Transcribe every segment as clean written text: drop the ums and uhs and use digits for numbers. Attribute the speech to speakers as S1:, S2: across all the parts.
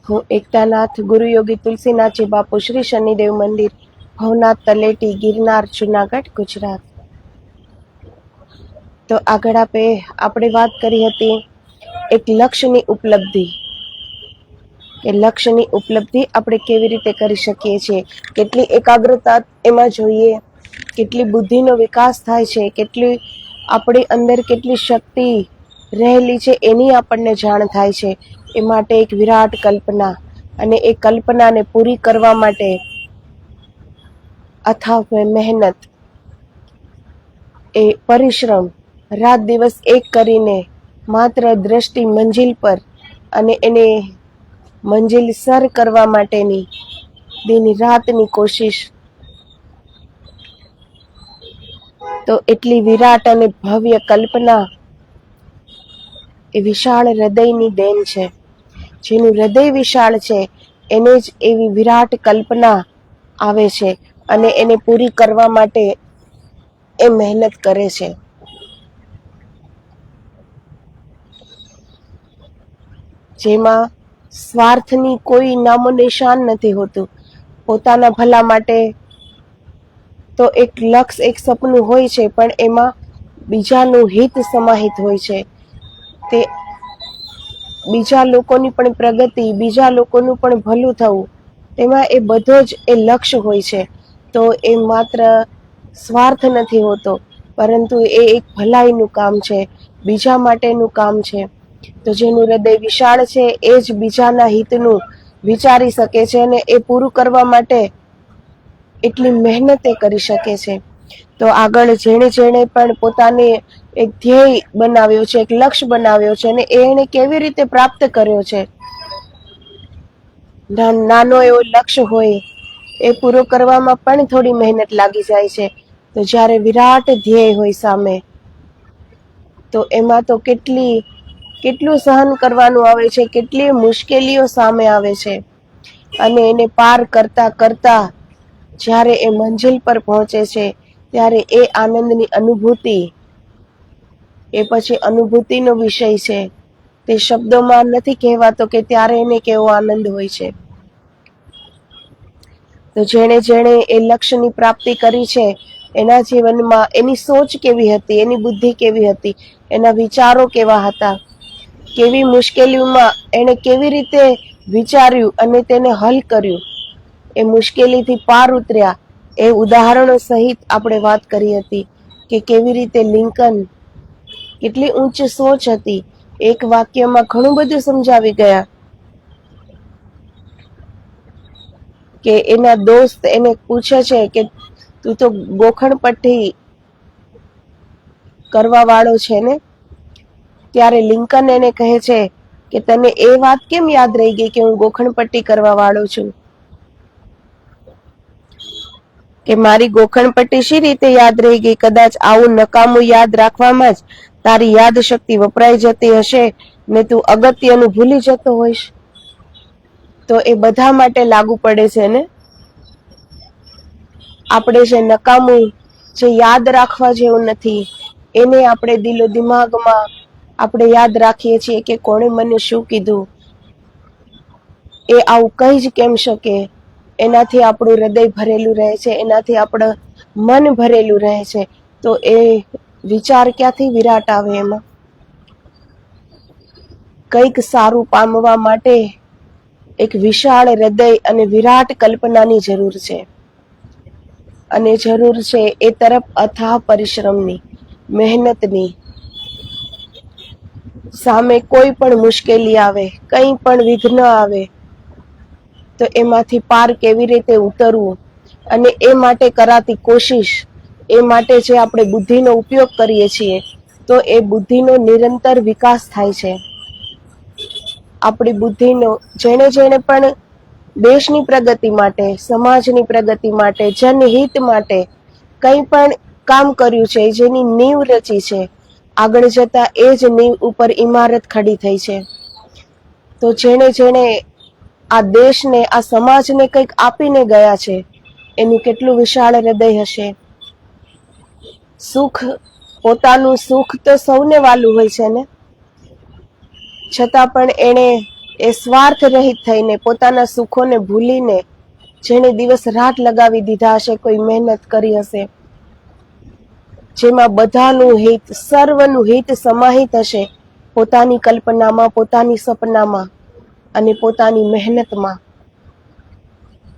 S1: હું એકતાનાથ ગુરુયોગી તુલસીનાથજી બાપુ શ્રી શનિદેવ મંદિર, ભવનાથ તલેટી, ગિરનાર, જુનાગઢ, ગુજરાત. તો આગળ આપણે વાત કરી હતી એક લક્ષ્યની ઉપલબ્ધિ, કે લક્ષ્યની ઉપલબ્ધિ આપણે કેવી રીતે કરી શકીએ છીએ, કેટલી એકાગ્રતા એમાં જોઈએ, કેટલી બુદ્ધિનો વિકાસ થાય છે, કેટલી આપણી અંદર કેટલી શક્તિ રહેલી છે એની આપણને જાણ થાય છે. એ માટે એક વિરાટ કલ્પના, અને એ કલ્પનાને પૂરી કરવા માટે અથાગ મહેનત, એ પરિશ્રમ, રાત દિવસ એક કરીને માત્ર દ્રષ્ટિ મંજિલ પર અને એને મંજિલ સર કરવા માટેની દિન રાતની કોશિશ. તો એટલી વિરાટ અને ભવ્ય કલ્પના એ વિશાળ હૃદયની દેન છે. જેનું હૃદય વિશાળ છે એને જ એવી વિરાટ કલ્પના આવે છે, અને એને પૂરી કરવા માટે એ મહેનત કરે છે. જેમાં સ્વાર્થની કોઈ નામો નિશાન નથી હોતું. પોતાના ભલા માટે તો એક લક્ષ્ય, એક સપનું હોય છે, પણ એમાં બીજાનું હિત સમાહિત હોય છે. તે બીજા લોકોની પણ પ્રગતિ, બીજા લોકોનું પણ ભલું થવું, તેમાં એ બધો જ એ લક્ષ્ય હોય છે. તો એ માત્ર સ્વાર્થ નથી હોતો, પરંતુ એ એક ભલાઈનું કામ છે, બીજા માટેનું કામ છે. તો જેનું હૃદય વિશાળ છે એ જ બીજાના હિતનું વિચારી શકે છે, અને એ પૂરું કરવા માટે એટલી મહેનત એ કરી શકે છે. તો આગળ જેણે પણ પોતાને એક ધ્યેય બનાવ્યો છે, એક લક્ષ્ય બનાવ્યો છે, અને એને કેવી રીતે પ્રાપ્ત કર્યો છે. નાનો એવો લક્ષ્ય હોય એ પૂરો કરવામાં પણ થોડી મહેનત લાગી જાય છે. તો જ્યારે વિરાટ ધ્યેય હોય સામે, તો એમાં તો કેટલું સહન કરવાનું આવે છે, કેટલી મુશ્કેલીઓ સામે આવે છે, અને એને પાર કરતા કરતા જ્યારે એ મંજિલ પર પહોંચે છે ત્યારે એ આનંદની અનુભૂતિ, એ પછી અનુભૂતિનો વિષય છે. તે શબ્દોમાં નથી કહેવાતો કે ત્યારે એને કેવો આનંદ હોય છે. તો જેણે એ લક્ષ્યની પ્રાપ્તિ કરી છે, એના જીવનમાં એની સોચ કેવી હતી, એની બુદ્ધિ કેવી હતી, એના વિચારો કેવા હતા, કેવી મુશ્કેલીઓમાં એને કેવી રીતે વિચાર્યું અને તેને હલ કર્યું, એ મુશ્કેલીથી પાર ઉતર્યા, એ ઉદાહરણો સહિત આપણે વાત કરી હતી. કે કેવી રીતે લિંકન, કેટલી ઉચ્ચ સોચ હતી, એક વાક્યમાં ઘણું બધું સમજાવી ગયા. કે એના દોસ્ત એને પૂછે છે કે તું તો ગોખણપટ્ટી કરવા વાળો છે ને, ત્યારે લિંકન એને કહે છે કે તને એ વાત કેમ યાદ રહી ગઈ કે હું ગોખણપટ્ટી કરવા વાળો છું? કે મારી ગોખણપટ્ટી શી રીતે યાદ રહી ગઈ? કદાચ આવું નકામું યાદ રાખવામાં જ તારી યાદ શક્તિ વપરાઈ જતી હશે ને તું અગત્યનું ભૂલી જતો હોઈશ. તો એ બધા માટે લાગુ પડે છે ને. આપણે જે નકામું, જે યાદ રાખવા જેવું નથી, એને આપણે દિલો દિમાગમાં આપણે યાદ રાખીએ છીએ કે કોણે મને શું કીધું, એ આવું કહી જ કેમ શકે, એનાથી આપણું હૃદય ભરેલું રહે છે, એનાથી આપણું મન ભરેલું રહે છે. તો એ વિચાર ક્યાંથી વિરાટ આવે? એમાં કંઈક સારું પામવા માટે એક વિશાળ હૃદય અને વિરાટ કલ્પનાની જરૂર છે, અને જરૂર છે એ તરફ અથાહ પરિશ્રમની, મહેનતની. સામે કોઈ પણ મુશ્કેલી આવે, કંઈ પણ વિઘ્ન આવે, તો એમાંથી પાર કેવી રીતે ઉતરવું, અને એ માટે કરાતી કોશિશ, એ માટે જે આપણે બુદ્ધિનો ઉપયોગ કરીએ છીએ, તો એ બુદ્ધિનો નિરંતર વિકાસ થાય છે. આપણી બુદ્ધિનો જેણે પણ દેશની પ્રગતિ માટે, સમાજની પ્રગતિ માટે, જનહિત માટે કંઈ પણ કામ કર્યું છે, જેની નીંવ રચી છે, આગળ જતા એ જ નીંવ ઉપર ઇમારત ખડી થઈ છે. તો જેણે આ દેશને, આ સમાજને કંઈક આપીને ગયા છે, એનું કેટલું વિશાળ હૃદય હશે. સુખ, પોતાનું સુખ તો સૌને વાલું હોય છે ને, છતાં પણ એણે એ સ્વાર્થ રહિત થઈને પોતાના સુખોને ભૂલીને જેણે દિવસ રાત લગાવી દીધા હશે, કોઈ મહેનત કરી હશે, જેમાં બધાનું હિત, સર્વનું હિત સમાહિત હશે પોતાની કલ્પનામાં, પોતાની સપનામાં અને પોતાની મહેનતમાં,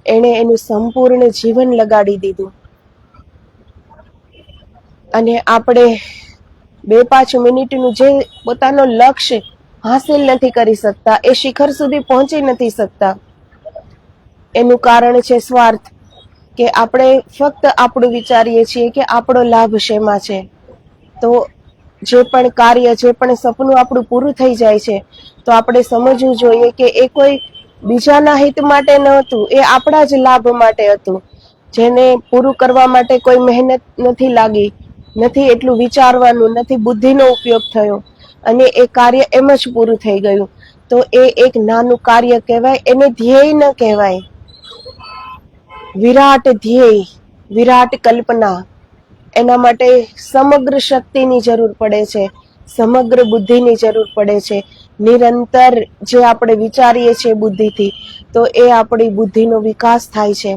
S1: એણે એનું સંપૂર્ણ જીવન લગાડી દીધું. અને આપણે 2-5 મિનિટનું જે પોતાનો લક્ષ્ય હાસિલ નથી કરી શકતા, એ શિખર સુધી પહોંચી નથી શકતા, એનું કારણ છે સ્વાર્થ. કે આપણે ફક્ત આપણું વિચારીએ છીએ કે આપણો લાભ શેમાં છે. તો જે પણ કાર્ય, જે પણ સપનું આપણું પૂરું થઈ જાય છે, તો આપણે સમજવું જોઈએ કે એ કોઈ બીજાના હિત માટે ન હતું, એ આપણા જ લાભ માટે હતું. જેને પૂરું કરવા માટે કોઈ મહેનત નથી લાગી, નથી એટલું વિચારવાનું, નથી બુદ્ધિનો ઉપયોગ થયો, અને એ કાર્ય એમ જ પૂરું થઈ ગયું. તો એ એક નાનું કાર્ય કહેવાય, એને ધ્યેય ન કહેવાય. વિરાટ ધ્યેય, વિરાટ કલ્પના, એના માટે સમગ્ર શક્તિની જરૂર પડે છે, સમગ્ર બુદ્ધિની જરૂર પડે છે. નિરંતર જે આપણે વિચારીએ છીએ બુદ્ધિથી, તો એ આપણી બુદ્ધિનો વિકાસ થાય છે.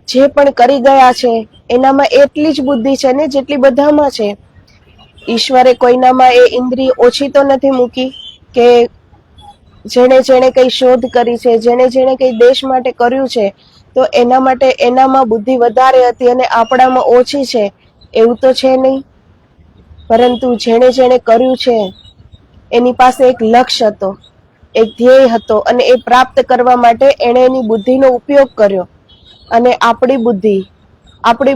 S1: જે પણ કરી ગયા છે એનામાં એટલી જ બુદ્ધિ છે ને જેટલી બધામાં છે. ઈશ્વરે કોઈનામાં એ ઇન્દ્રિય ઓછી તો નથી મૂકી કે જેણે જેણે કઈ શોધ કરી છે, જેણે જેણે કઈ દેશ માટે કર્યું છે, તો એના માટે એનામાં બુદ્ધિ વધારે હતી અને આપણામાં ઓછી છે, એવું તો છે નહીં. પરંતુ જેણે જેણે કર્યું છે એની પાસે એક લક્ષ્ય હતો, એક ધ્યેય હતો, અને એ પ્રાપ્ત કરવા માટે એણે એની બુદ્ધિનો ઉપયોગ કર્યો. અને આપણી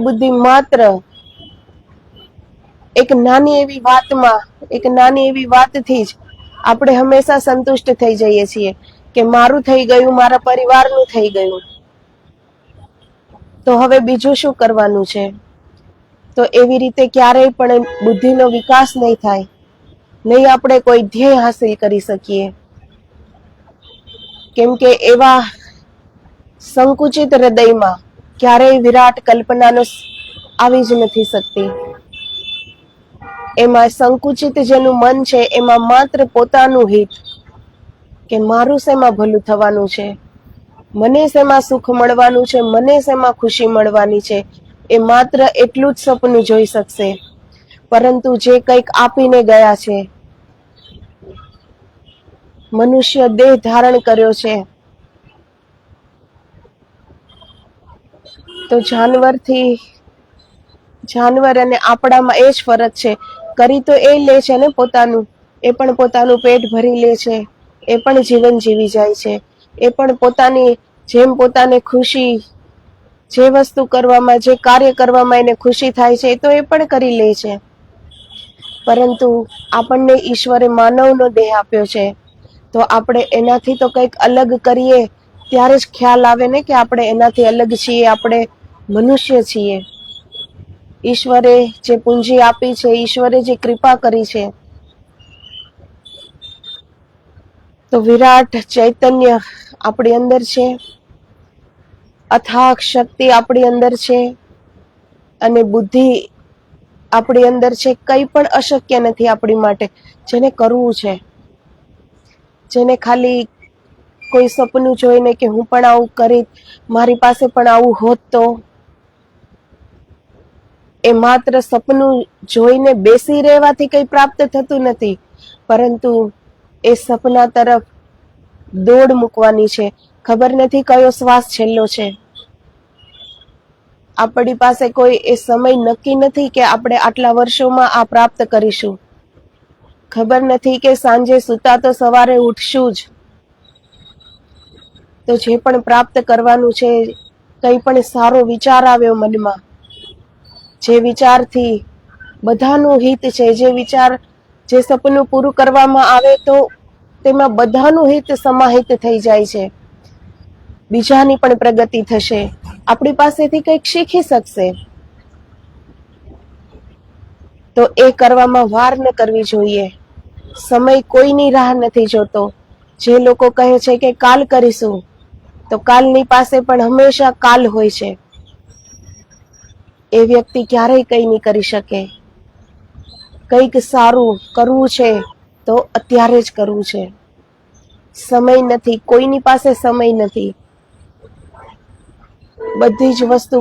S1: બુદ્ધિ માત્ર એક નાની એવી વાતમાં, એક નાની એવી વાતથી જ આપણે હંમેશા સંતુષ્ટ થઈ જઈએ છીએ કે મારું થઈ ગયું, મારા પરિવારનું થઈ ગયું, તો હવે બીજું શું કરવાનું છે. તો એવી રીતે ક્યારેય પણ બુદ્ધિનો વિકાસ નહીં થાય, નહીં આપણે કોઈ ધ્યેય હાસિલ કરી શકીએ. કેમ કે એવા સંકુચિત હૃદયમાં ક્યારેય વિરાટ કલ્પનાનો આવી જ નથી શકતી. એમાં સંકુચિત જેનું મન છે, એમાં માત્ર પોતાનું હિત, કે મારું શેમાં ભલું થવાનું છે, મને શેમાં સુખ મળવાનું છે, મને શેમાં ખુશી મળવાની છે, એ માત્ર એટલું જ સપનું જોઈ શકશે. પરંતુ જે કંઈક આપીને ગયા છે, મનુષ્ય દેહ ધારણ કર્યો છે, તો જાનવર અને આપણામાં એ જ ફરક છે. કરી તો એ લે છે ને પોતાનું, એ પણ પોતાનું પેટ ભરી લે છે, એ પણ જીવન જીવી જાય છે, એ પણ પોતાની જેમ પોતાને ખુશી, જે વસ્તુ કરવામાં, જે કાર્ય કરવામાં એને ખુશી થાય છે, તો એ પણ કરી લે છે. પરંતુ આપણને ઈશ્વરે માનવનો દેહ આપ્યો છે, તો આપણે એનાથી તો કંઈક અલગ કરીએ ત્યારે જ ખ્યાલ આવે ને કે આપણે એનાથી અલગ છીએ, આપણે મનુષ્ય છીએ. ઈશ્વરે જે પૂંજી આપી છે, ઈશ્વરે જે કૃપા કરી છે, તો વિરાટ ચૈતન્ય આપણી અંદર છે, અથાગ શક્તિ આપણી અંદર છે, અને બુદ્ધિ આપણી અંદર છે. કંઈ પણ અશક્ય નથી આપણી માટે. જેને કરવું છે, જેને ખાલી કોઈ સપનું જોઈને કે હું પણ આવું કરી, મારી પાસે પણ આવું હોત તો, એ માત્ર સપનું જોઈને બેસી રહેવાથી કંઈ પ્રાપ્ત થતું નથી, પરંતુ એ સપના તરફ દોડ મૂકવાની છે. ખબર નથી કયો શ્વાસ છેલ્લો છે. આપણી પાસે કોઈ એ સમય નક્કી નથી કે આપણે આટલા વર્ષોમાં આ પ્રાપ્ત કરીશું. ખબર નથી કે સાંજે સૂતા તો સવારે ઉઠશું જ. તો જે પણ પ્રાપ્ત કરવાનું છે, કંઈ પણ સારો વિચાર આવ્યો મનમાં, જે વિચારથી બધાનું હિત છે, જે સપનું પૂરું કરવામાં આવે તો તેમાં બધાનું હિત સમાહિત થઈ જાય છે, બીજાની પણ પ્રગતિ થશે, આપણી પાસેથી કંઈક શીખી શકશે. તો એ કરવામાં વાર ન કરવી જોઈએ. સમય કોઈની રાહ નથી જોતો. જે લોકો કહે છે કે કાલ કરીશું, તો કાલની પાસે પણ હંમેશા કાલ હોય છે. એ વ્યક્તિ ક્યારેય કંઈ નહીં કરી શકે. કંઈક સારું કરવું છે તો અત્યારે જ કરવું છે. સમય નથી, કોઈની પાસે સમય નથી. બધી જ વસ્તુ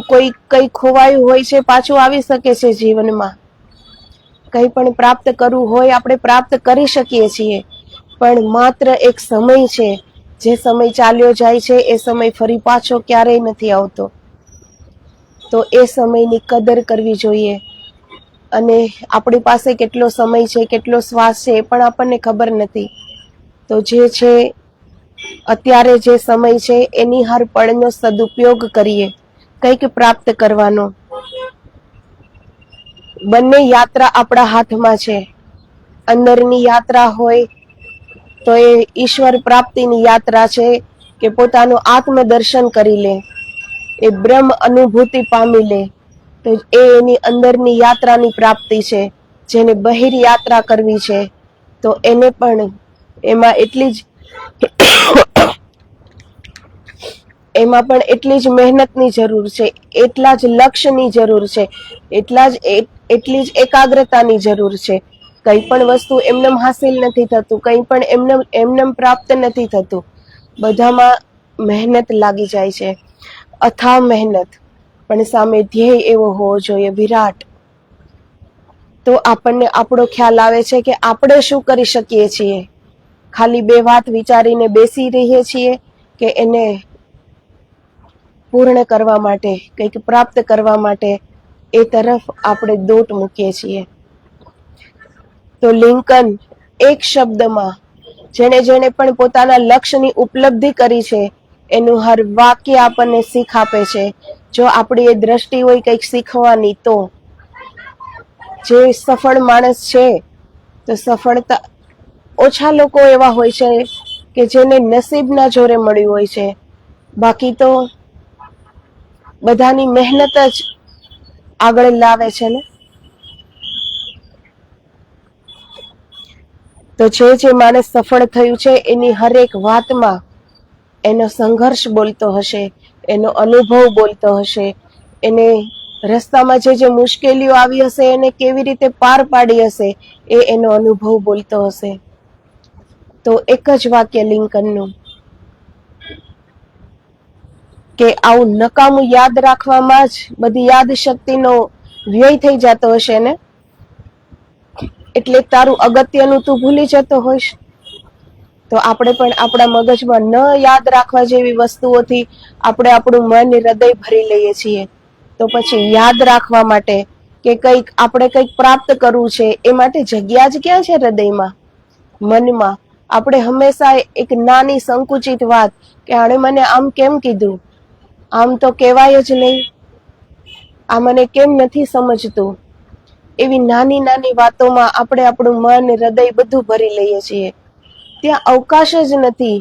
S1: કઈ ખોવાયું હોય છે પાછું આવી શકે છે જીવનમાં. કંઈ પણ પ્રાપ્ત કરવું હોય આપણે પ્રાપ્ત કરી શકીએ છીએ, પણ માત્ર એક સમય છે, જે સમય ચાલ્યો જાય છે એ સમય ફરી પાછો ક્યારેય નથી આવતો. તો એ સમયની કદર કરવી જોઈએ. અને આપણી પાસે કેટલો સમય છે, કેટલો શ્વાસ છે એ પણ આપણને ખબર નથી. તો જે છે અત્યારે જે સમય છે એની હર પળનો સદુપયોગ કરીએ, કંઈક પ્રાપ્ત કરવાનો. બંને યાત્રા આપણા હાથમાં છે. અંદરની યાત્રા હોય તો એ ઈશ્વર પ્રાપ્તિની યાત્રા છે, કે પોતાનું આત્મદર્શન કરી લે, એ બ્રહ્મ અનુભૂતિ પામી લે, તો એ એની અંદરની યાત્રાની પ્રાપ્તિ છે. જેને બહિર યાત્રા કરવી છે તો એને પણ એમાં એટલી જ મહેનતની જરૂર છે, એટલા જ લક્ષ્યની જરૂર છે, એટલી જ એકાગ્રતાની જરૂર છે. કંઈ પણ વસ્તુ એમનેમ હાસિલ નથી થતું, કંઈ પણ એમનેમ પ્રાપ્ત નથી થતું. બધામાં મહેનત લાગી જાય છે, અથાગ મહેનત. પણ સામે ધ્યેય એવો હોવો જોઈએ, વિરાટ. તો આપણને આપણો ખ્યાલ આવે છે કે આપણે શું કરી શકીએ છીએ. ખાલી બે વાત વિચારીને બેસી રહીએ છીએ કે એને પૂર્ણ કરવા માટે, કંઈક પ્રાપ્ત કરવા માટે એ તરફ આપણે દોટ મૂકીએ છીએ. તો લિંકન એક શબ્દમાં જેણે પણ પોતાના લક્ષ્યની ઉપલબ્ધિ કરી છે એનું હર વાક્ય આપણને શીખ આપે છે. જો આપણી એ દ્રષ્ટિ હોય કંઈક શીખવાની, તો જે સફળ માણસ છે, તો સફળતા ઓછા લોકો એવા હોય છે કે જેને નસીબના જોરે મળ્યું હોય છે. બાકી તો બધાની મહેનત જ આગળ લાવે છે ને. તો જે માણસ સફળ થયું છે એની હરેક વાતમાં એનો સંઘર્ષ બોલતો હશે, એનો અનુભવ બોલતો હશે, એને રસ્તામાં જે મુશ્કેલીઓ આવી હશે એને કેવી રીતે પાર પાડી હશે એ એનો અનુભવ બોલતો હશે. તો એક જ વાક્ય લિંકનનું કે આવું નકામું યાદ રાખવામાં જ બધી યાદ શક્તિનો વ્યય થઈ જતો હશે ને, એટલે તારું અગત્યનું તું ભૂલી જતો હોઈશ. તો આપણે પણ આપણા મગજમાં ન યાદ રાખવા જેવી વસ્તુઓથી આપણે આપણું મન, હૃદય ભરી લઈએ છીએ. તો પછી યાદ રાખવા માટે કે આપણે કંઈક પ્રાપ્ત કરવું છે, એ માટે જગ્યા જ ક્યાં છે હૃદયમાં, મનમાં. આપણે હંમેશા એક નાની સંકુચિત વાત કે આણે મને આમ કેમ કીધું, આમ તો કહેવાય જ નહીં, આ મને કેમ નથી સમજતું, એવી નાની નાની વાતોમાં આપણે આપણું મન, હૃદય બધું ભરી લઈએ છીએ. ત્યાં અવકાશ જ નથી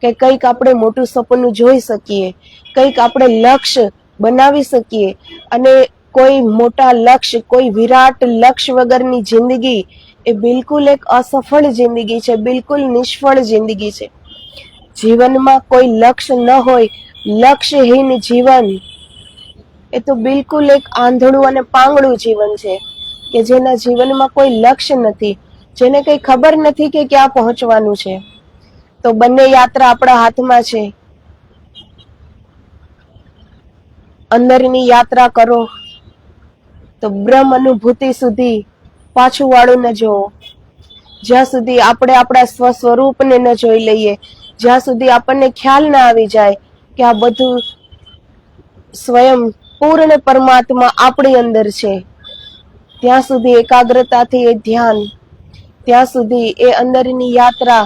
S1: કે કંઈક આપણે મોટું સપનું જોઈ શકીએ, કંઈક આપણે લક્ષ્ય બનાવી શકીએ. અને કોઈ મોટા લક્ષ્ય, કોઈ વિરાટ લક્ષ્ય વગરની જિંદગી એ બિલકુલ એક અસફળ જિંદગી છે, બિલકુલ નિષ્ફળ જિંદગી છે. જીવનમાં કોઈ લક્ષ્ય ન હોય, લક્ષ્યહીન જીવન, એ તો બિલકુલ એક આંધળું અને પાંગળું જીવન છે, કે જેના જીવનમાં કોઈ લક્ષ્ય નથી, જેને કંઈ ખબર નથી કે ક્યાં પહોંચવાનું છે. તો બંને યાત્રા આપણા હાથમાં છે. અંદરની યાત્રા કરો તો બ્રહ્મ અનુભૂતિ સુધી પાછું વાળું ન જોવો. જ્યાં સુધી આપણે આપણા સ્વસ્વરૂપને ન જોઈ લઈએ, જ્યાં સુધી આપણને ખ્યાલ ના આવી જાય કે આ બધું સ્વયં પૂર્ણ પરમાત્મા આપણી અંદર છે, ત્યાં સુધી એકાગ્રતાથી એ ધ્યાન, ત્યાં સુધી એ અંદરની યાત્રા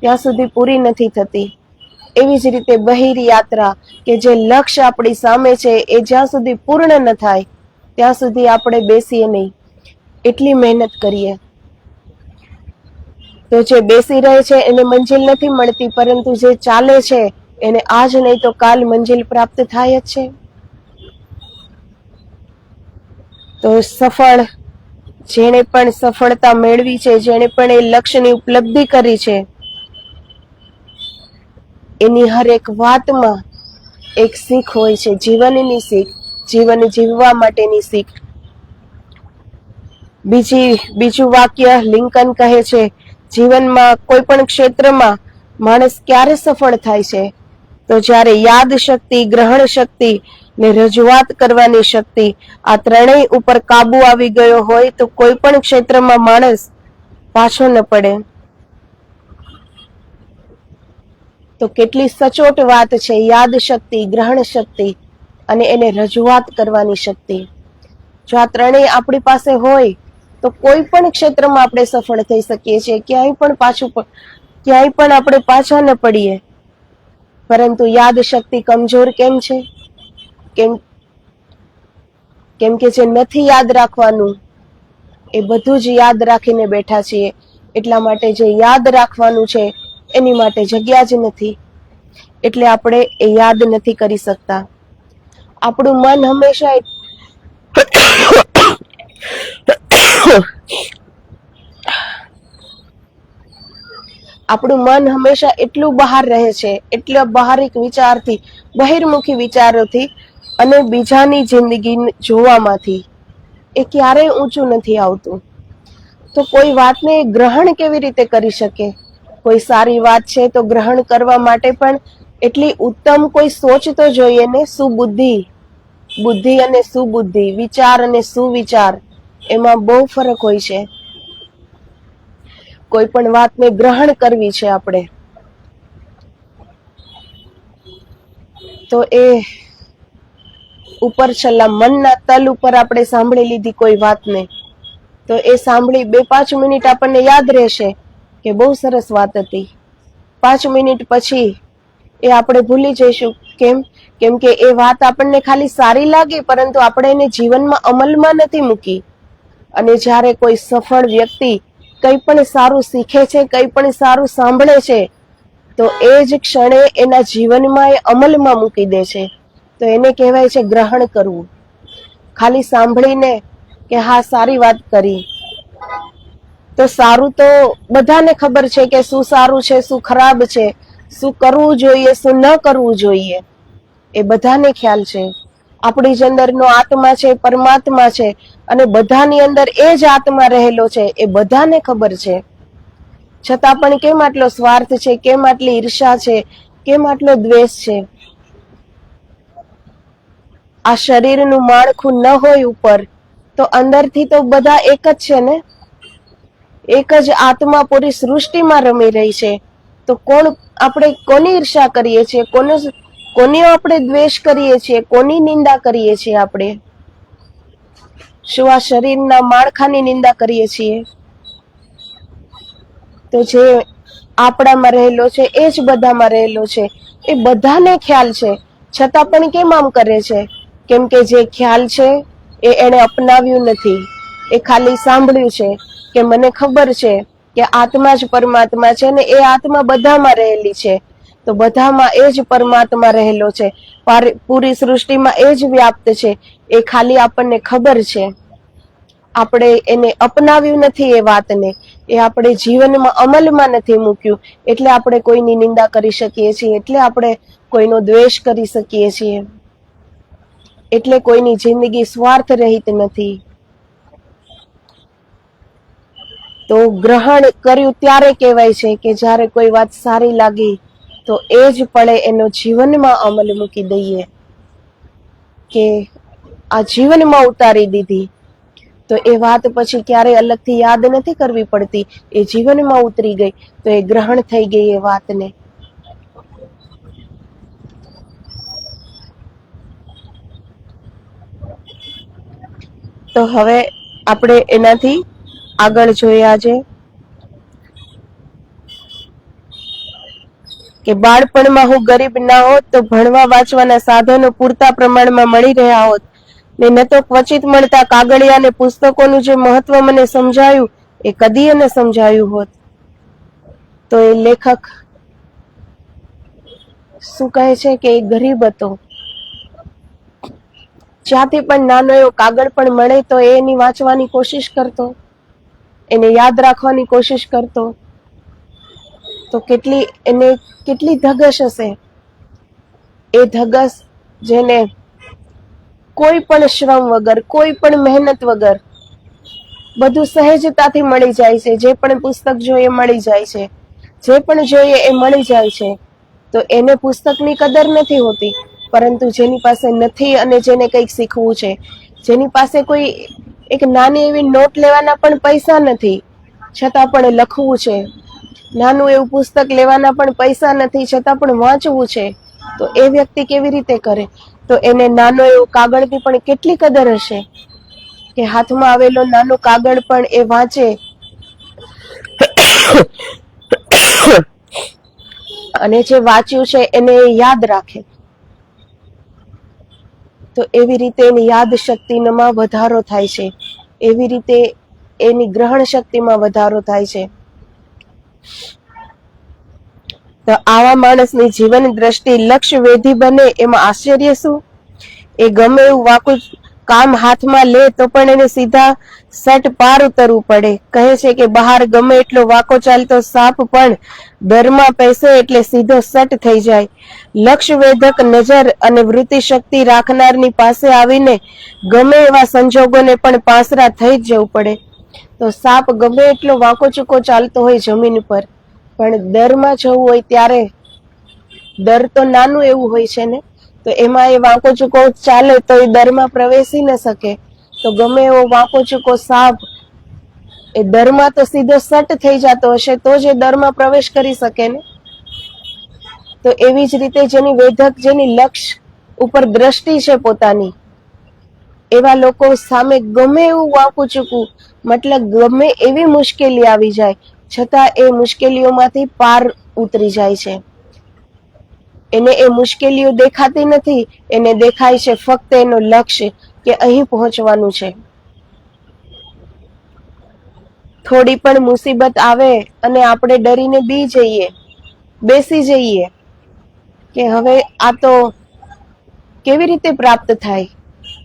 S1: ત્યાં સુધી પૂરી નથી થતી. એવી જ રીતે બહિર યાત્રા, કે જે લક્ષ્ય આપણી સામે છે એ જ્યાં સુધી પૂર્ણ ન થાય ત્યાં સુધી આપણે બેસીએ નહીં, એટલી મહેનત કરીએ. તો જે બેસી રહે છે એને મંજિલ નથી મળતી, પરંતુ જે ચાલે છે એને આજ નહીં તો કાલ મંજિલ પ્રાપ્ત થાય જ છે. તો જેણે પણ સફળતા મેળવી છે, જેણે પણ એ લક્ષ્યની ઉપલબ્ધિ કરી છે, એની હરેક વાતમાં એક શીખ હોય છે, જીવનની શીખ, જીવન જીવવા માટેની શીખ. બીજું વાક્ય લિંકન કહે છે જીવનમાં કોઈ પણ ક્ષેત્રમાં માણસ ક્યારે સફળ થાય છે? તો જ્યારે યાદ શક્તિ, ગ્રહણ શક્તિ ને રજૂઆત કરવાની શક્તિ આ ત્રણેય ઉપર કાબુ આવી ગયો હોય તો કોઈ પણ ક્ષેત્રમાં માણસ પાછો ન પડે. તો કેટલી સચોટ વાત છે યાદ શક્તિ, ગ્રહણ શક્તિ અને એને રજૂઆત કરવાની શક્તિ. જો આ ત્રણેય આપણી પાસે હોય તો કોઈ પણ ક્ષેત્રમાં આપણે સફળ થઈ શકીએ છીએ, ક્યાંય પણ આપણે પાછા ન પડીએ. પરંતુ યાદ શક્તિ કમજોર કેમ છે? કેમ કે જે નથી યાદ રાખવાનું એ બધું જ યાદ રાખીને બેઠા છીએ. એટલા માટે જે યાદ રાખવાનું છે એની માટે જગ્યા જ નથી, એટલે આપણે એ યાદ નથી કરી શકતા. આપણું મન હંમેશા આપણું મન હંમેશા એટલું બહાર રહે છે, એટલા બહારિક વિચારથી, બહિર્મુખી વિચારોથી અને બીજાની જિંદગી જોવામાંથી એ ક્યારેય ઊંચું નથી આવતું. તો કોઈ વાતને ગ્રહણ કેવી રીતે કરી શકે? કોઈ સારી વાત છે તો ગ્રહણ કરવા માટે પણ એટલી ઉત્તમ કોઈ સોચ તો જોઈએ ને, સુબુદ્ધિ. બુદ્ધિ અને સુબુદ્ધિ, વિચાર અને સુવિચાર, એમાં બહુ ફરક હોય છે. કોઈ પણ વાતને ગ્રહણ કરવી છે આપણે તો એ ઉપર છેલ્લા મનના તલ ઉપર આપણે સાંભળી લીધી કોઈ વાતને, તો એ સાંભળી 2-5 મિનિટ આપણને યાદ રહેશે કે બહુ સરસ વાત હતી. 5 મિનિટ પછી એ આપણે ભૂલી જઈશું. કેમ કે એ વાત આપણને ખાલી સારી લાગી, પરંતુ આપણે એને જીવનમાં અમલમાં નથી મૂકી. અને જ્યારે કોઈ સફળ વ્યક્તિ કંઈ પણ સારું શીખે છે, કંઈ પણ સારું સાંભળે છે, તો એ જ ક્ષણે એના જીવનમાં એ અમલમાં મૂકી દે છે. તો એને કહેવાય છે ગ્રહણ કરવું. ખાલી સાંભળીને કે હા સારી વાત કરી, તો સારું તો બધાને ખબર છે કે શું સારું છે, શું ખરાબ છે, શું કરવું જોઈએ, શું ન કરવું જોઈએ, એ બધાને ખ્યાલ છે. આપણી જ અંદરનો આત્મા છે, પરમાત્મા છે, અને બધાની અંદર એ જ આત્મા રહેલો છે, એ બધાને ખબર છે. છતાં પણ કેમ આટલો સ્વાર્થ છે, કેમ આટલી ઈર્ષા છે, કેમ આટલો દ્વેષ છે? આ શરીરનું માળખું ન હોય ઉપર, તો અંદરથી તો બધા એક જ છે ને, એક જ આત્મા પૂરી સૃષ્ટિમાં રમી રહી છે. તો આપણે કોની ઈર્ષા કરીએ છીએ? કોની આપણે દ્વેષ કરીએ છીએ? કોની નિંદા કરીએ છીએ આપણે? શું આ શરીરના માળખાની નિંદા કરીએ છીએ? તો જે આપણામાં રહેલો છે એ જ બધામાં રહેલો છે. એ બધાને ખ્યાલ છે, છતાં પણ કેમ આમ કરે છે? કેમ કે જે ખ્યાલ છે એ એને અપનાવ્યું નથી. એ ખાલી સાંભળ્યું છે કે મને ખબર છે કે આત્મા જ પરમાત્મા છે ને એ આત્મા બધામાં રહેલી છે, તો બધામાં એ જ પરમાત્મા રહેલો છે, પૂરી સૃષ્ટિમાં એ જ વ્યાપ્ત છે. એ ખાલી આપણને ખબર છે, આપણે એને અપનાવ્યું નથી. એ વાતને એ આપણે જીવનમાં અમલમાં નથી મૂક્યું, એટલે આપણે કોઈની નિંદા કરી શકીએ છીએ, એટલે આપણે કોઈનો દ્વેષ કરી શકીએ છીએ, એટલે કોઈની જિંદગી સ્વાર્થ રહિત નથી. તો ગ્રહણ કર્યું ત્યારે કહેવાય છે કે જ્યારે કોઈ વાત સારી લાગી તો એ જ પળે એનો જીવનમાં અમલ મૂકી દઈએ, કે આ જીવનમાં ઉતારી દીધી. તો એ વાત પછી ક્યારેય અલગથી યાદ નથી કરવી પડતી, એ જીવનમાં ઉતરી ગઈ તો એ ગ્રહણ થઈ ગઈ એ વાતને. તો હવે આપણે એનાથી આગળ જોયા છે કે બાળપણમાં હું ગરીબ ના હોત તો ભણવા વાંચવાના સાધનો પૂરતા પ્રમાણમાં મળી રહ્યા હોત ને ન તો ક્વચિત મળતા કાગળિયા અને પુસ્તકોનું જે મહત્વ મને સમજાયું એ કદી ન સમજાયું હોત. તો એ લેખક શું કહે છે કે એ ગરીબ હતો, જ્યાંથી પણ નાનો એવો કાગળ પણ મળે તો એની વાંચવાની કોશિશ કરતો, એને યાદ રાખવાની કોશિશ કરતો. તો એને કેટલી ધગશ હશે, એ ધગશ જેને કોઈ પણ શ્રમ વગર, કોઈ પણ મહેનત વગર બધું સહેજતાથી મળી જાય છે. જે પણ પુસ્તક જોઈએ મળી જાય છે, જે પણ જોઈએ એ મળી જાય છે. તો એને પુસ્તકની કદર નથી હોતી. પરંતુ જેની પાસે નથી અને જેને કંઈક શીખવું છે, જેની પાસે કોઈ એક નાની એવી નોટ લેવાના પણ પૈસા નથી, છતાં પણ લખવું છે, નાનું એવું પુસ્તક લેવાના પણ પૈસા નથી, છતાં પણ વાંચવું છે, તો એ વ્યક્તિ કેવી રીતે કરે? તો એને નાનો એવો કાગળની પણ કેટલી કદર હશે કે હાથમાં આવેલો નાનો કાગળ પણ એ વાંચે અને જે વાંચ્યું છે એને યાદ રાખે. તો એવી રીતે એની યાદ શક્તિમાં વધારો થાય છે, એવી રીતે એની ગ્રહણ શક્તિમાં વધારો થાય છે. તો આવા માણસની જીવન દ્રષ્ટિ લક્ષ્ય વેધી બને એમાં આશ્ચર્ય શું? એ ગમે એવું વાકું કામ હાથમાં લે તો પણ એને સીધા સટ પાર ઉતરવું પડે. કહે છે કે બહાર ગમે એટલો વાકો ચાલતો સાપ પણ દરમાં પેસે એટલે સીધો સટ થઈ જાય. લક્ષ્ય વેધક નજર અને વૃત્તિ શક્તિ રાખનારની પાસે આવીને ગમે એવા સંજોગોને પણ પાસરા થઈ જ જવું પડે. તો સાપ ગમે એટલો વાંકો ચૂકો ચાલતો હોય જમીન પર, પણ દરમાં જવું હોય ત્યારે દર તો નાનું એવું હોય છે ને, તો એમાં એ વાંકો ચૂકો ચાલે તો એ દરમાં પ્રવેશી ન શકે. તો ગમે એવો વાંકો ચૂકો સાપ એ દરમાં તો સીધો સટ થઈ જતો હશે તો જ એ દરમાં પ્રવેશ કરી શકે ને. તો એવી જ રીતે જેની વેધક, જેની લક્ષ્ય ઉપર દ્રષ્ટિ છે પોતાની, એવા લોકો સામે ગમે એવું વાંકું ચૂકવું, મતલબ ગમે એવી મુશ્કેલી આવી જાય છતાં એ મુશ્કેલીઓમાંથી પાર ઉતરી જાય છે. એને એ મુશ્કેલીઓ દેખાતી નથી, એને દેખાય છે ફક્ત એનો લક્ષ્ય કે અહીં પહોંચવાનું છે. થોડી પણ મુસીબત આવે અને આપણે ડરીને બેસી જઈએ કે હવે આ તો કેવી રીતે પ્રાપ્ત થાય,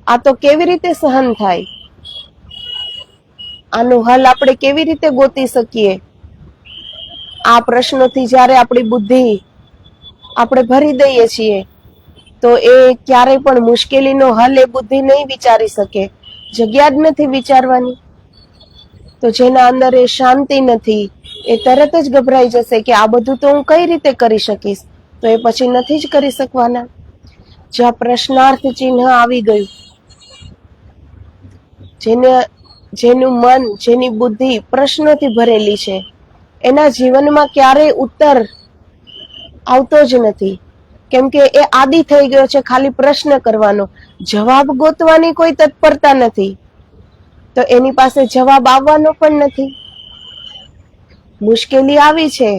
S1: આ તો કેવી રીતે સહન થાય, આનો હલ આપણે કેવી રીતે ગોતી શકીએ. આ પ્રશ્નોથી જ્યારે આપણી બુદ્ધિ આપણે ભરી દઈએ છીએ તો એ ક્યારેય પણ મુશ્કેલીનો હલ એ બુદ્ધિ નહીં વિચારી શકે, જગ્યા જ નથી વિચારવાની. તો જેના અંદર એ શાંતિ નથી એ તરત જ ગભરાઈ જશે કે આ બધું તો હું કઈ રીતે કરી શકીશ, તો એ પછી નથી જ કરી શકવાના. જ્યાં પ્રશ્નાર્થ ચિહ્ન આવી ગયું, જેનું મન, જેની બુદ્ધિ પ્રશ્નોથી ભરેલી છે, એના જીવનમાં ક્યારેય ઉત્તર આવતો જ નથી. કેમ કે એ આદિ થઈ ગયો છે ખાલી પ્રશ્ન કરવાનો, જવાબ ગોતવાની કોઈ તત્પરતા નથી. તો એની પાસે જવાબ આવવાનો પણ નથી. મુશ્કેલી આવી છે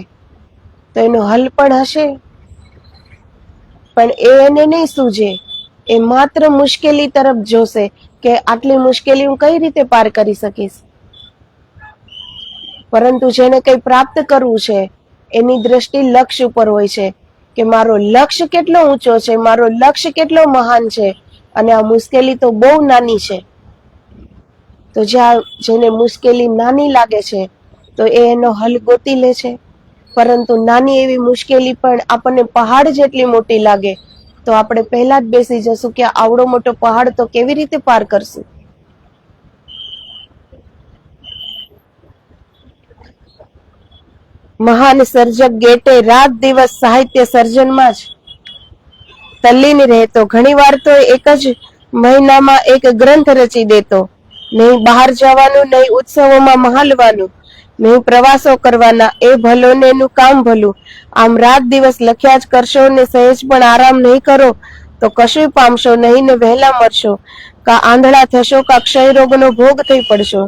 S1: તો એનો હલ પણ હશે, પણ એને નહીં સૂઝે. એ માત્ર મુશ્કેલી તરફ જોશે કે આટલી મુશ્કેલી હું કઈ રીતે પાર કરી શકીશ. પરંતુ જેને કંઈ પ્રાપ્ત કરવું છે એની દ્રષ્ટિ લક્ષ્ય ઉપર હોય છે કે મારો લક્ષ્ય કેટલો ઊંચો છે, મારો લક્ષ્ય કેટલો મહાન છે અને આ મુશ્કેલી તો બહુ નાની છે. તો જેને મુશ્કેલી નાની લાગે છે તો એનો હલ ગોતી લે છે. પરંતુ નાની એવી મુશ્કેલી પણ આપણને પહાડ જેટલી મોટી લાગે તો આપણે પહેલા જ બેસી જશું કે આવડો મોટો પહાડ તો કેવી રીતે પાર કરશું. મહાન સર્જક ગેટે રાત દિવસ સાહિત્ય સર્જનમાં જ તલ્લીન રહેતો. ઘણીવાર તો એક જ મહિનામાં એક ગ્રંથ રચી દેતો. નહીં બહાર જવાનું, નહીં ઉત્સવોમાં મહાલવાનું, નહીં પ્રવાસો કરવાના, એ ભલો ને એનું કામ ભલું. આમ રાત દિવસ લખ્યા જ કરશો ને સહેજ પણ આરામ નહીં કરો તો કશું પામશો નહીં ને વહેલા મરશો. કા આંધળા થશો કા ક્ષય રોગનો ભોગ થઈ પડશો.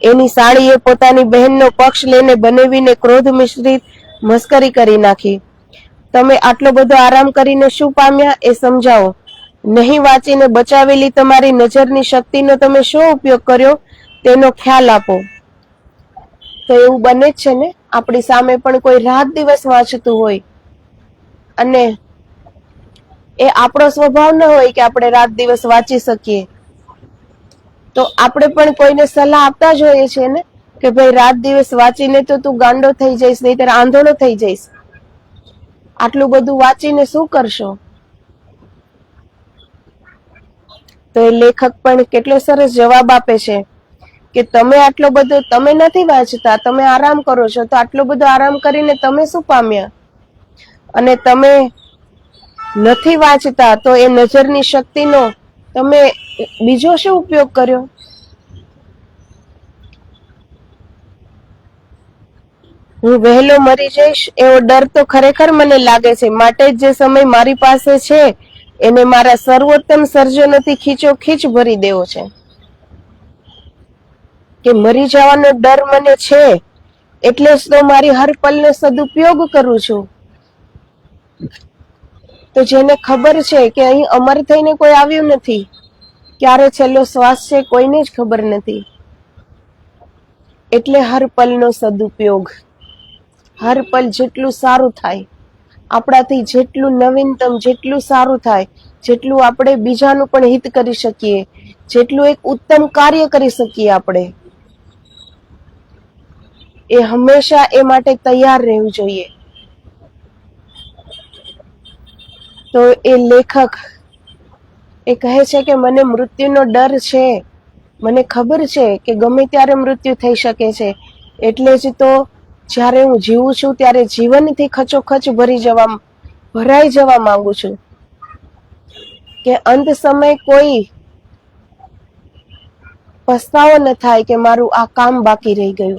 S1: એની સાળીએ પોતાની બહેનનો પક્ષ લઈને બનેવીને ક્રોધ મિશ્રિત મસ્કરી કરી નાખી. તમે આટલો બધો આરામ કરીને શું પામ્યા એ સમજાવો. નહીં વાંચીને બચાવેલી તમારી નજરની શક્તિનો તમે શું ઉપયોગ કર્યો તેનો ખ્યાલ આપો. તો એવું બને જ છે ને, આપણી સામે પણ કોઈ રાત દિવસ વાંચતું હોય અને એ આપણો સ્વભાવ ન હોય કે આપણે રાત દિવસ વાંચી શકીએ, તો આપણે પણ કોઈને સલાહ આપતા જ હોઈએ છીએ ને કે ભાઈ રાત દિવસ વાંચીને તો તું ગાંડો થઈ જઈશ, નહીંતર આંધળો થઈ જઈશ. આટલું બધું વાંચીને શું કરશો? તો એ લેખક પણ કેટલો સરસ જવાબ આપે છે કે તમે આટલો બધો, તમે નથી વાંચતા, તમે આરામ કરો છો, તો આટલો બધો આરામ કરીને તમે શું પામ્યા? અને તમે નથી વાંચતા તો એ નજરની શક્તિનો તમે બીજો શું ઉપયોગ કર્યો? હું વહેલો મરી જઈશ એવો ડર તો ખરેખર મને લાગે છે, માટે જ જે સમય મારી પાસે છે એને મારા સર્વોત્તમ સર્જનોથી ખીચોખીચ ભરી દેવો છે. કે મરી જવાનો ડર મને છે એટલે જ તો મારી હર પલનો સદુપયોગ કરું છું. તો જેને ખબર છે કે અહીં અમર થઈને કોઈ આવ્યું નથી, ક્યારે છેલ્લો શ્વાસ છે કોઈને જ ખબર નથી, એટલે હર પલનો સદુપયોગ. હર પલ જેટલું સારું થાય, આપણાથી જેટલું નવીનતમ, જેટલું સારું થાય, જેટલું આપણે બીજાનું પણ હિત કરી શકીએ, જેટલું એક ઉત્તમ કાર્ય કરી શકીએ આપણે, એ હંમેશા એ માટે તૈયાર રહેવું જોઈએ. તો એ લેખક એ કહે છે કે મને મૃત્યુનો ડર છે, મને ખબર છે કે ગમે ત્યારે મૃત્યુ થઈ શકે છે, એટલે જ તો જ્યારે હું જીવું છું ત્યારે જીવનથી ખચોખચ ભરાઈ જવા માંગુ છું, કે અંત સમય કોઈ પસ્તાવો ન થાય કે મારું આ કામ બાકી રહી ગયું,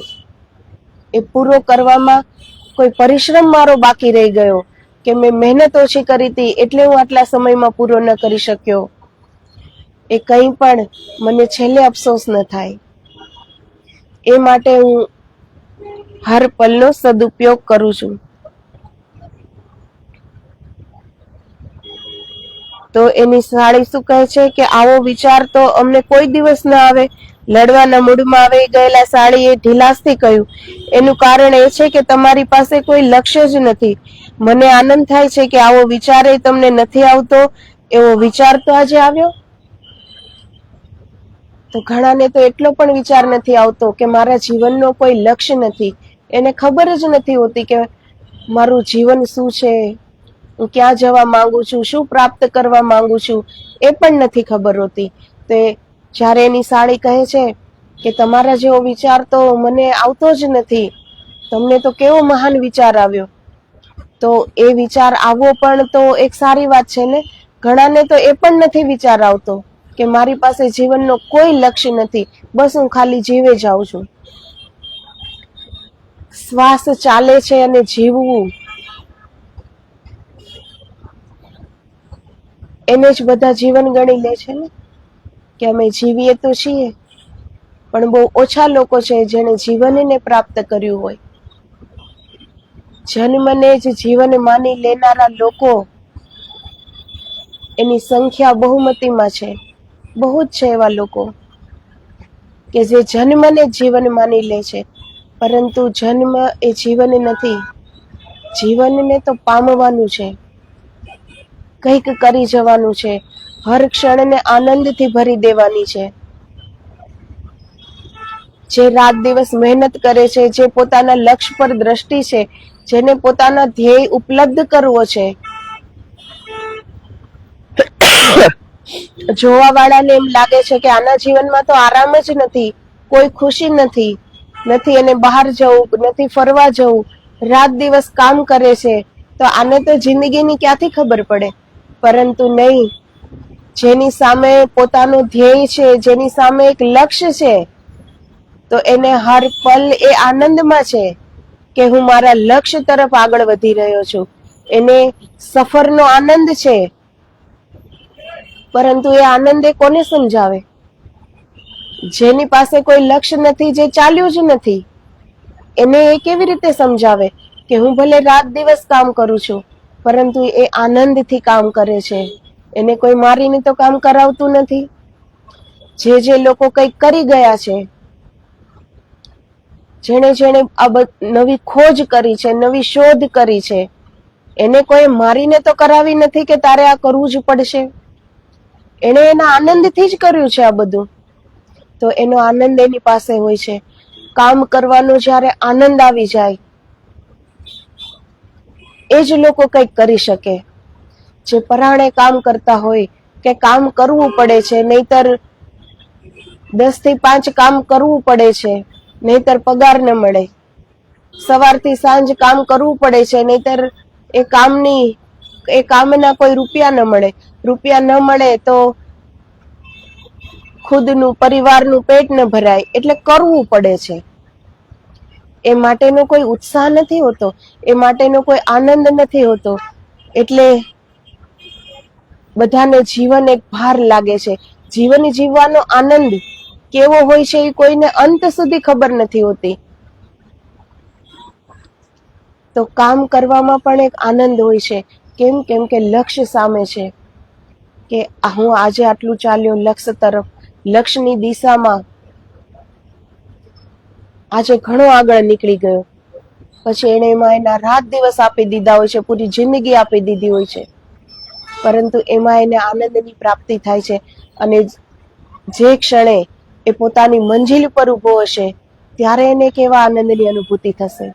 S1: એ પૂરો કરવામાં કોઈ પરિશ્રમ મારો બાકી રહી ગયો, કે મેં મહેનત ઓછી કરી હતી એટલે હું આટલા સમયમાં પૂરો ન કરી શક્યો, એ કંઈ પણ મને છેલ્લે અફસોસ ન થાય. એ માટે હું હર પલનો સદુપયોગ કરું છું. તો એની સાળી શું કહે છે કે આવો વિચાર તો અમને કોઈ દિવસ ના આવે. લડવાના મૂડમાં આવી ગયેલા સાળીએ ઢીલાસથી કહ્યું, એનું કારણ એ છે કે તમારી પાસે કોઈ લક્ષ્ય જ નથી. મને આનંદ થાય છે કે આવો વિચાર તમને નથી આવતો. એવો વિચાર તો આજે આવ્યો. તો ઘણાને તો એટલો પણ વિચાર નથી આવતો કે મારા જીવનનો કોઈ લક્ષ્ય નથી. એને ખબર જ નથી હોતી કે મારું જીવન શું છે, હું ક્યાં જવા માંગુ છું, શું પ્રાપ્ત કરવા માંગુ છું, એ પણ નથી ખબર હોતી. તો જ્યારે એની સાળી કહે છે કે તમારા જેવો વિચાર તો મને આવતો જ નથી, તમને તો કેવો મહાન વિચાર આવ્યો. તો એ વિચાર આવવો પણ તો એક સારી વાત છે ને. ઘણાને તો એ પણ નથી વિચાર આવતો કે મારી પાસે જીવનનો કોઈ લક્ષ્ય નથી, બસ હું ખાલી જીવે જાઉં છું. શ્વાસ ચાલે છે અને જીવવું, એને જ બધા જીવન ગણી લે છે ને, કે અમે જીવીએ તો છીએ, પણ બહુ ઓછા લોકો છે જેને જીવનને પ્રાપ્ત કર્યું હોય. જન્મને જ જીવન માની લેનારા લોકો એની સંખ્યા બહુમતીમાં છે, બહુ જ છે એવા લોકો કે જે જન્મને જીવન માની લે છે, પરંતુ જન્મ એ જીવન નથી. જીવનને તો પામવાનું છે, કંઈક કરી જવાનું છે, હર ક્ષણને આનંદથી ભરી દેવાની છે. જે રાત દિવસ મહેનત કરે છે, જે પોતાના લક્ષ્ય પર દ્રષ્ટિ છે, જેને પોતાના ધ્યેય ઉપલબ્ધ કરવો છે, જોવા વાળાને એમ લાગે છે કે આના જીવનમાં તો આરામ જ નથી, કોઈ ખુશી નથી, નથી એને બહાર જવું, નથી ફરવા જવું, રાત દિવસ કામ કરે છે, તો આને તો જિંદગીની ક્યાંથી ખબર પડે. પરંતુ નહીં, જેની સામે પોતાનું ધ્યેય છે, જેની સામે એક લક્ષ્ય છે, તો એને હર પલ એ આનંદમાં છે કે હું મારા લક્ષ્ય તરફ આગળ વધી રહ્યો છું. એને સફરનો આનંદ છે, પરંતુ એ આનંદ એ કોને સમજાવે? જેની પાસે કોઈ લક્ષ્ય નથી, જે ચાલ્યું જ નથી, એને એ કેવી રીતે સમજાવે કે હું ભલે રાત દિવસ કામ કરું છું, પરંતુ એ આનંદથી કામ કરે છે, એને કોઈ મારીને તો કામ કરાવતું નથી. જે લોકો કંઈક કરી ગયા છે, જેણે નવી ખોજ કરી છે, નવી શોધ કરી છે, એને કોઈ મારીને તો કરાવી નથી કે તારે આ કરવું જ પડશે. એને એના આનંદથી જ કર્યું છે આ બધું. તો એનો આનંદ એની પાસે હોય છે. કામ કરવાનો જ્યારે આનંદ આવી જાય, એ જ લોકો કંઈક કરી શકે. જે પરાણે કામ કરતા હોય કે કામ કરવું પડે છે, નહીતર 10 થી 5 કામ કરવું પડે છે, નહીતર પગાર ન મળે. સવારથી સાંજ કામ કરવું પડે છે, નહીતર એ કામના કોઈ રૂપિયા ન મળે. રૂપિયા ન મળે તો ખુદનું પરિવારનું પેટ ન ભરાય, એટલે કરવું પડે છે. એ માટેનો કોઈ ઉત્સાહ નથી હોતો, એ માટેનો કોઈ આનંદ નથી હોતો, એટલે બધાને જીવન એક ભાર લાગે છે. જીવન જીવવાનો આનંદ કેવો હોય છે એ કોઈને અંત સુધી ખબર નથી હોતી. તો કામ કરવામાં પણ એક આનંદ હોય છે. કેમ કે લક્ષ્ય સામે છે, કે હું આજે આટલું ચાલ્યો લક્ષ્ય તરફ, લક્ષ્યની દિશામાં આજે ઘણો આગળ નીકળી ગયો. પછી એને એમાં એના રાત દિવસ આપી દીધા હોય છે, પૂરી જિંદગી આપી દીધી હોય છે, પરંતુ એમાં એને આનંદની પ્રાપ્તિ થાય છે. અને જે ક્ષણે એ પોતાની મંજિલ પર ઊભો હશે, ત્યારે એને કેવા આનંદની અનુભૂતિ થશે.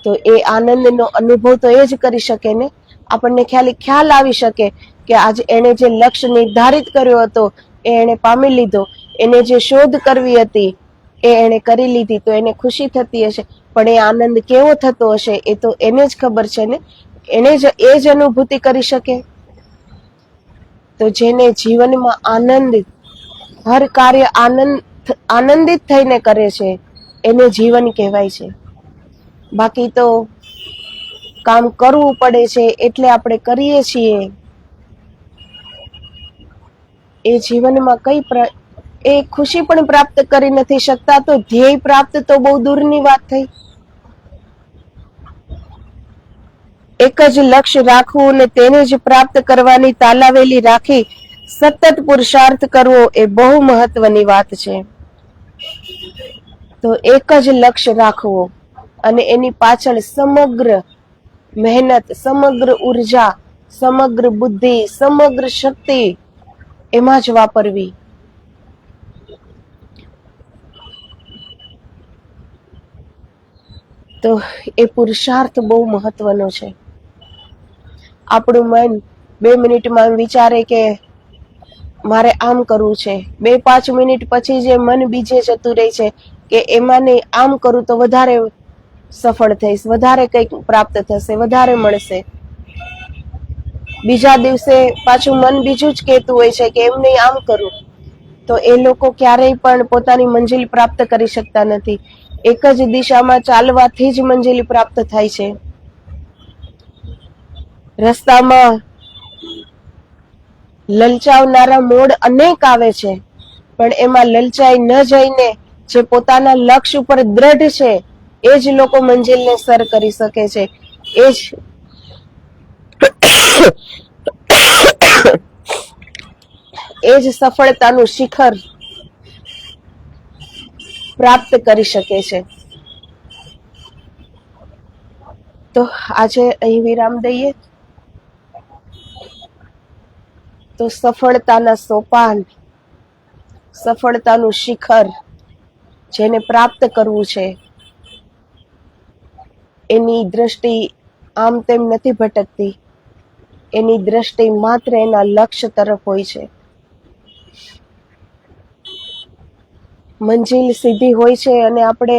S1: તો એ આનંદનો અનુભવ તો એ જ કરી શકે ને. આપણને ખ્યાલ આવી શકે કે આજે એને જે લક્ષ્ય નિર્ધારિત કર્યો હતો એ એને પામી લીધો. એને જે શોધ કરવી હતી એ એને કરી લીધી, તો એને ખુશી થતી હશે. પણ એ આનંદ કેવો થતો હશે એ તો એને જ ખબર છે ને. એ જ અનુભૂતિ કરી શકે. તો જેને જીવનમાં આનંદ, હર કાર્ય આનંદિત થઈને કરે છે, એને જીવન કહેવાય છે. બાકી તો કામ કરવું પડે છે એટલે આપણે કરીએ છીએ, એ જીવનમાં એ ખુશી પણ પ્રાપ્ત કરી નથી શકતા. તો ધ્યેય પ્રાપ્ત તો બહુ દૂરની વાત થઈ. એક જ લક્ષ્ય રાખવું અને તેને જ પ્રાપ્ત કરવાની તાલાવેલી રાખી સતત પુરુષાર્થ કરવો એ બહુ મહત્વની વાત છે. તો એક જ લક્ષ્ય રાખવો અને એની પાછળ સમગ્ર મહેનત, સમગ્ર ઉર્જા, સમગ્ર બુદ્ધિ, સમગ્ર શક્તિ એમાં જ વાપરવી. તો એ પુરુષાર્થ બહુ મહત્વનો છે. આપણું મન 2 મિનિટમાં વિચારે કે મારે આમ કરવું છે, 2-5 મિનિટ પછી જે મન બીજે જતું રહે છે કે એમાં નહીં, આમ કરું તો વધારે સફળ થઈશ, વધારે કંઈક પ્રાપ્ત થશે, વધારે મળશે. બીજા દિવસે પાછું મન બીજું જ કહેતું હોય છે કે એમ નહીં, આમ કરું. તો એ લોકો ક્યારેય પણ પોતાની મંજિલ પ્રાપ્ત કરી શકતા નથી. એક જ દિશામાં ચાલવાથી જ મંજિલ પ્રાપ્ત થાય છે. રસ્તામાં લલચાવનારા મોડ અનેક આવે છે, પણ એમાં લલચાઈ ન જઈને જે પોતાના લક્ષ્ય ઉપર દ્રઢ છે, એ જ લોકો મંજિલને સર કરી શકે છે. એ જ સફળતાનું શિખર પ્રાપ્ત કરી શકે છે. તો આજે અહીં વિરામ દઈએ. તો સફળતાના સોપાન, સફળતાનું શિખર જેને પ્રાપ્ત કરવું છે, એની દ્રષ્ટિ આમ તેમ નથી ભટકતી. એની દ્રષ્ટિ માત્ર એના લક્ષ્ય તરફ હોય છે. મંજિલ સીધી હોય છે અને આપણે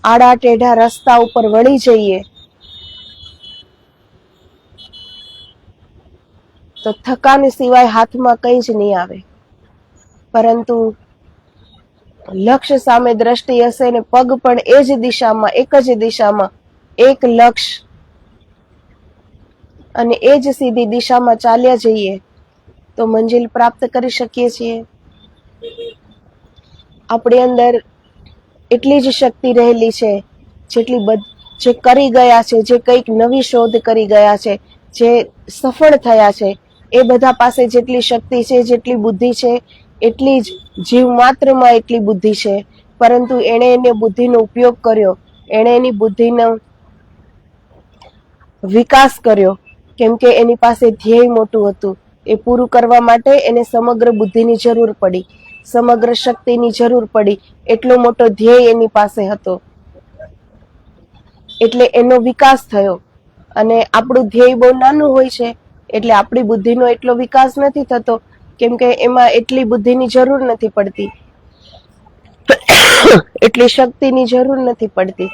S1: આડા ટેઢા રસ્તા ઉપર વળી જઈએ તો થકાન સિવાય હાથમાં કંઈ જ નહીં આવે. પરંતુ લક્ષ્ય સામે દ્રષ્ટિ હશે ને પગ પણ એ જ દિશામાં, એક જ દિશામાં, એક લક્ષ્ય અને એ જ સીધી દિશામાં ચાલ્યા જઈએ તો મંજિલ પ્રાપ્ત કરી શકીએ છીએ. આપણી અંદર એટલી જ શક્તિ રહેલી છે, જે કરી ગયા છે, જે કંઈક નવી શોધ કરી ગયા છે, જે સફળ થયા છે, એ બધા પાસે જેટલી શક્તિ છે, જેટલી બુદ્ધિ છે, એટલી જ જીવ માત્રમાં એટલી બુદ્ધિ છે. પરંતુ એણે એને બુદ્ધિનો ઉપયોગ કર્યો, એણે એની બુદ્ધિનો વિકાસ કર્યો, કેમ કે એની પાસે ધ્યેય મોટું હતું. એ પૂરું કરવા માટે એને સમગ્ર બુદ્ધિની જરૂર પડી, સમગ્ર શક્તિની જરૂર પડી. એટલો મોટો ધ્યેય એની પાસે હતો, એટલે એનો વિકાસ થયો. અને આપણું ધ્યેય બહુ નાનું હોય છે, એટલે આપણી બુદ્ધિનો એટલો વિકાસ નથી થતો. કેમ કે એમાં એટલી બુદ્ધિની જરૂર નથી પડતી, એટલી શક્તિની જરૂર નથી પડતી.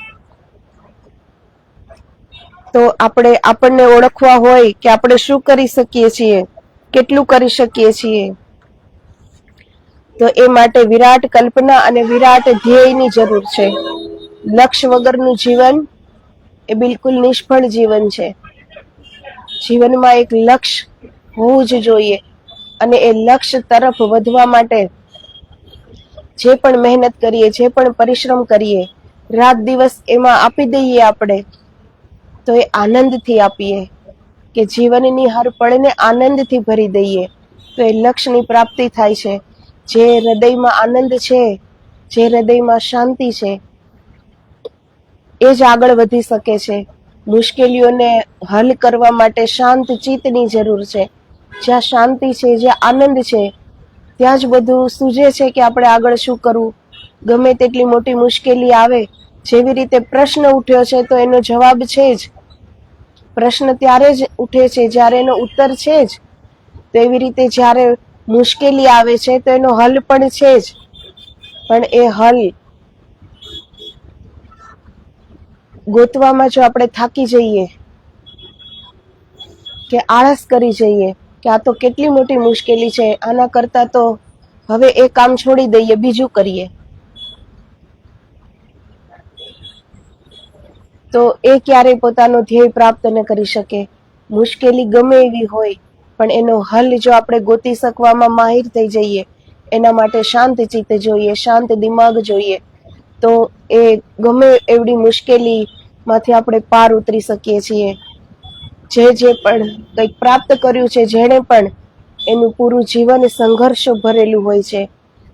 S1: તો આપણને ઓળખવા હોય કે આપણે શું કરી શકીએ છીએ, કેટલું કરી શકીએ છીએ, તો એ માટે વિરાટ કલ્પના અને વિરાટ ધ્યેયની જરૂર છે. લક્ષ્ય વગરનું જીવન એ બિલકુલ નિષ્ફળ જીવન છે. જીવનમાં એક લક્ષ્ય હોવું જ જોઈએ, અને એ લક્ષ્ય તરફ વધવા માટે જે પણ મહેનત કરીએ, જે પણ પરિશ્રમ કરીએ, રાત દિવસ એમાં આપી દઈએ આપણે, તો એ આનંદથી આપીએ, કે જીવનની હર પળને આનંદથી ભરી દઈએ, તો એ લક્ષ્યની પ્રાપ્તિ થાય છે. જે હૃદયમાં આનંદ છે, જે હૃદયમાં શાંતિ છે, એ જ આગળ વધી શકે છે. મુશ્કેલીઓને હલ કરવા માટે શાંત ચિત્તની જરૂર છે. જ્યાં શાંતિ છે, જ્યાં આનંદ છે, ત્યાં જ બધું સૂઝે છે કે આપણે આગળ શું કરવું. ગમે તેટલી મોટી મુશ્કેલી આવે, જેવી રીતે પ્રશ્ન ઉઠ્યો છે તો એનો જવાબ છે જ. પ્રશ્ન ત્યારે જ ઉઠે છે જ્યારે એનો ઉત્તર છે જ. તો એવી રીતે જ્યારે મુશ્કેલી આવે છે તો એનો હલ પણ છે જ. પણ એ હલ ગોતવામાં જો આપણે થાકી જઈએ કે આળસ કરી જઈએ કે આ તો કેટલી મોટી મુશ્કેલી છે, આના કરતા તો હવે એ કામ છોડી દઈએ, બીજું કરીએ, તો એ ક્યારેય પોતાનો ધ્યેય પ્રાપ્ત ન કરી શકે. મુશ્કેલી ગમે એવી હોય, પણ એનો હલ જો આપણે ગોતી શકવામાં માહિર થઈ જઈએ, એના માટે શાંત ચિત્ત જોઈએ, શાંત દિમાગ જોઈએ, તો એ ગમે એવડી મુશ્કેલીમાંથી આપણે પાર ઉતરી શકીએ છીએ. જે પણ કંઈક પ્રાપ્ત કર્યું છે, જેણે પણ, એનું પૂરું જીવન સંઘર્ષો ભરેલું હોય છે.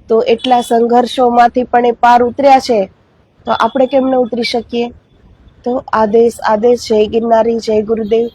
S1: તો એટલા સંઘર્ષોમાંથી પણ એ પાર ઉતર્યા છે, તો આપણે કેમ ન ઉતરી શકીએ? તો આદેશ, જય ગિરનારી, જય ગુરુદેવ.